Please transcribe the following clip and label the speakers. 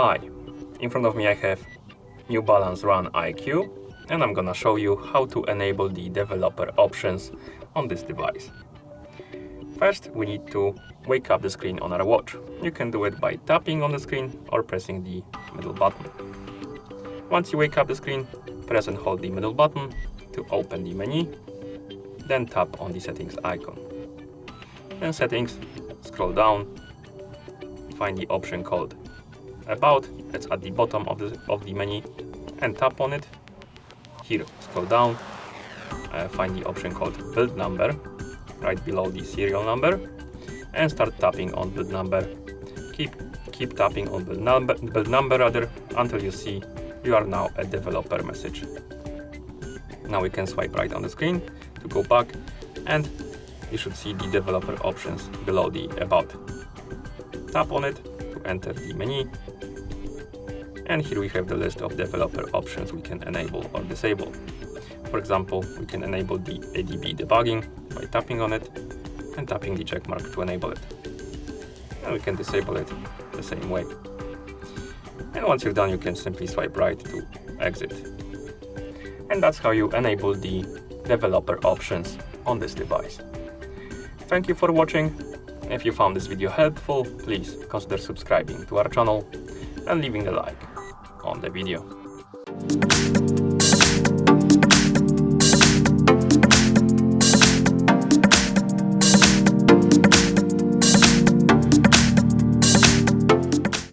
Speaker 1: Hi, in front of me I have new Balance RunIQ, and I'm gonna show you how to enable the developer options on this device. First, we need to wake up the screen on our watch. You can do it by tapping on the screen or pressing the middle button. Once you wake up the screen, press and hold the middle button to open the menu, then tap on the settings icon. Then settings, scroll down, find the option called About, it's at the bottom of the menu, and tap on it. Here, scroll down, find the option called Build Number, right below the serial number, and start tapping on build number. Keep tapping on build number until you see you are now a developer message. Now we can swipe right on the screen to go back, and you should see the developer options below the About. Tap on it to enter the menu, and here we have the list of developer options we can enable or disable. For example, we can enable the ADB debugging by tapping on it and tapping the check mark to enable it. And we can disable it the same way. And once you're done, you can simply swipe right to exit. And that's how you enable the developer options on this device. Thank you for watching. If you found this video helpful, please consider subscribing to our channel and leaving a like on the video.